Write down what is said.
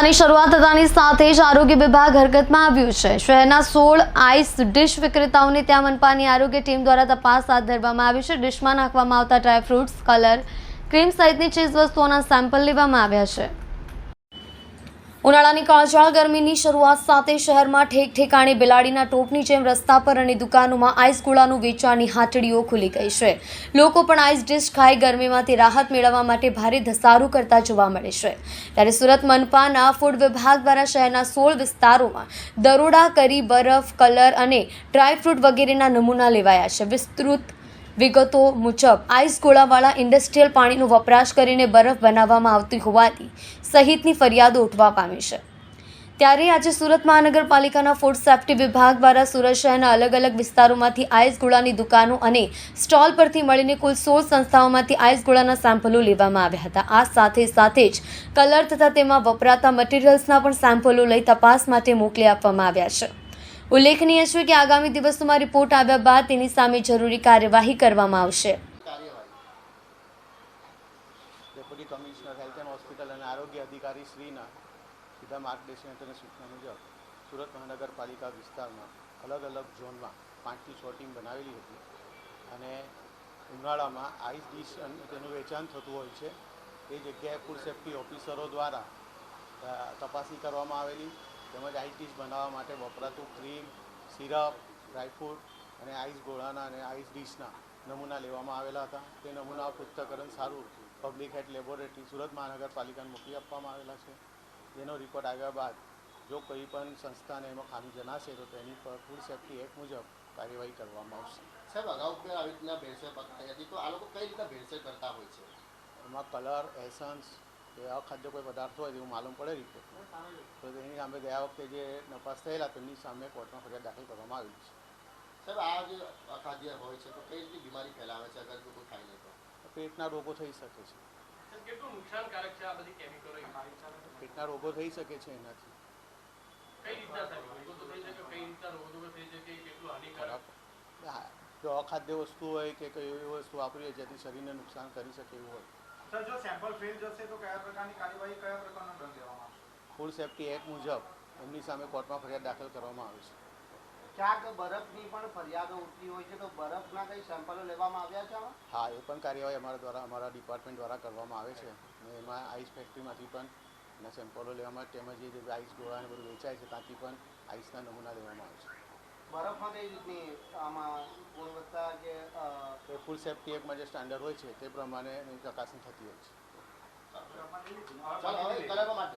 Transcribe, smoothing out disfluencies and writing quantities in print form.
ઉનાળાની શરૂઆત થતાની સાથે જ આરોગ્ય વિભાગ હરકતમાં આવ્યું છે। શહેરના 16 આઈસ ડિશ વિક્રેતાઓને ત્યાં મનપાની આરોગ્ય ટીમ દ્વારા તપાસ હાથ ધરવામાં આવી છે। ડિશમાં નાખવામાં આવતા ડ્રાયફ્રૂટ્સ, કલર, ક્રીમ સહિતની ચીજ વસ્તુઓના સેમ્પલ લેવામાં આવ્યા છે। ઉનાળાની કાળઝાળ ગરમીની શરૂઆત સાથે શહેરમાં ઠેક ઠેકાણે બિલાડીના ટોપની જેમ રસ્તા પર અને દુકાનોમાં આઈસ ગોળાનું વેચાણની હાટડીઓ ખુલી ગઈ છે। લોકો પણ આઈસ ડિશ ખાઈ ગરમીમાંથી રાહત મેળવવા માટે ભારે ધસારો કરતા જોવા મળે છે। ત્યારે સુરત મનપાના ફૂડ વિભાગ દ્વારા શહેરના 16 વિસ્તારોમાં દરોડા કરી બરફ, કલર અને ડ્રાયફ્રૂટ વગેરેના નમૂના લેવાયા છે। વિસ્તૃત વિગતો મુજબ આઈસ ગોળાવાળા ઇન્ડસ્ટ્રીયલ પાણીનો વપરાશ કરીને બરફ બનાવવામાં આવતી હોવાથી સહિતની ફરિયાદો ઉઠવા પામી છે। ત્યારે આજે સુરત મહાનગરપાલિકાના ફૂડ સેફ્ટી વિભાગ દ્વારા સુરત શહેરના અલગ અલગ વિસ્તારોમાંથી આઈસ ગોળાની દુકાનો અને સ્ટોલ પરથી મળીને કુલ 16 સંસ્થાઓમાંથી આઈસ ગોળાના સેમ્પલો લેવામાં આવ્યા હતા। આ સાથે જ કલર તથા તેમાં વપરાતા મટીરિયલ્સના પણ સેમ્પલો લઈ તપાસ માટે મોકલી આપવામાં આવ્યા છે। ઉલ્લેખનીય છે કે આગામી દિવસોમાં રિપોર્ટ આવ્યા બાદ તેની સામે જરૂરી કાર્યવાહી કરવામાં આવશે। Deputy commissioner health and hospital અને આરોગ્ય અધિકારી શ્રીના સીધા માર્ગદર્શન અને સૂચના મુજબ સુરત મહાનગરપાલિકા વિસ્તારમાં અલગ અલગ ઝોનમાં 5 થી 6 ટીમ બનાવેલી હતી અને ઉનાળામાં આઈસ ડીશ તેનું વેચાણ થતું હોય છે। એ જગ્યાએ ફૂડ સેફ્ટી ઓફિસરો દ્વારા તપાસણી કરવામાં આવેલી તેમજ આઈસ ડીશ બનાવવા માટે વપરાતું ક્રીમ, સિરપ, ડ્રાયફ્રૂટ અને આઈસ ગોળાના અને આઈસ ડીશના નમૂના લેવામાં આવેલા હતા। તે નમૂનાઓ પૃથ્થકરણ સારું પબ્લિક હેલ્થ લેબોરેટરી સુરત મહાનગરપાલિકાને મોકલી આપવામાં આવેલા છે। જેનો રિપોર્ટ આવ્યા બાદ જો કોઈ પણ સંસ્થાને એમાં ખામી જણાશે તો તેની પર ફૂડ સેફ્ટી એક્ટ મુજબ કાર્યવાહી કરવામાં આવશે। સાહેબ, અગાઉ પણ આવી રીતના ભેળસેળ પકડાઈ હતી, તો આ લોકો કઈ રીતના ભેળસેળ કરતા હોય છે? એમાં કલર, એસન્સ કે અખાદ્ય કોઈ પદાર્થ હોય એવું માલુમ પડે રિપોર્ટમાં તો તેની સામે ગયા વખતે જે નપાસ થયેલા તેમની સામે કોર્ટમાં ફરિયાદ દાખલ કરવામાં આવેલી છે। સાહેબ, આ જે અખાદ્ય હોય છે તો કઈ રીતની બીમારી ફેલાવે છે અગર કોઈ ખાઈ લે તો? પેટના રોગો થઈ શકે છે। કેટલું નુકસાનકારક છે આ બધી કેમિકલો? પેટના રોગો થઈ શકે છે એનાથી। કઈ રીતના થાય? રોગો તો થઈ શકે, કઈ રીતના રોગો થઈ શકે, કેટલું હાનિકારક? જો અખાદ્ય વસ્તુ હોય કે કોઈ એવી વસ્તુ વાપરી હોય જેથી શરીરને નુકસાન કરી શકે એવું હોય। સર, જો સેમ્પલ ફેલ જશે તો કયા પ્રકારની કાર્યવાહી, કયા પ્રકારનો દંડ લેવામાં આવશે? ફૂડ સેફ્ટી એક્ટ મુજબ એમની સામે કોર્ટમાં ફરિયાદ દાખલ કરવામાં આવે છે। ક્યાંક બરફની પણ ફરિયાદો ઉઠતી હોય છે, તો બરફના કઈ સેમ્પલો લેવામાં આવ્યા છે આમાં? હા, એ પણ કાર્યવાહી અમારા ડિપાર્ટમેન્ટ દ્વારા કરવામાં આવે છે અને એમાં આઈસ ફેક્ટરીમાંથી પણ એના સેમ્પલો લેવામાં તેમજ જે આઈસ ગોળાને બધું વેચાય છે ત્યાંથી પણ આઈસના નમૂના લેવામાં આવે છે। બરફમાં કઈ રીતની આમાં ગુણવત્તા કે ફૂડ સેફ્ટી એક્ટમાં જે સ્ટાન્ડર્ડ હોય છે તે પ્રમાણે એની ચકાસણી થતી હોય છે। ચાલો હવે કલરમાં માટે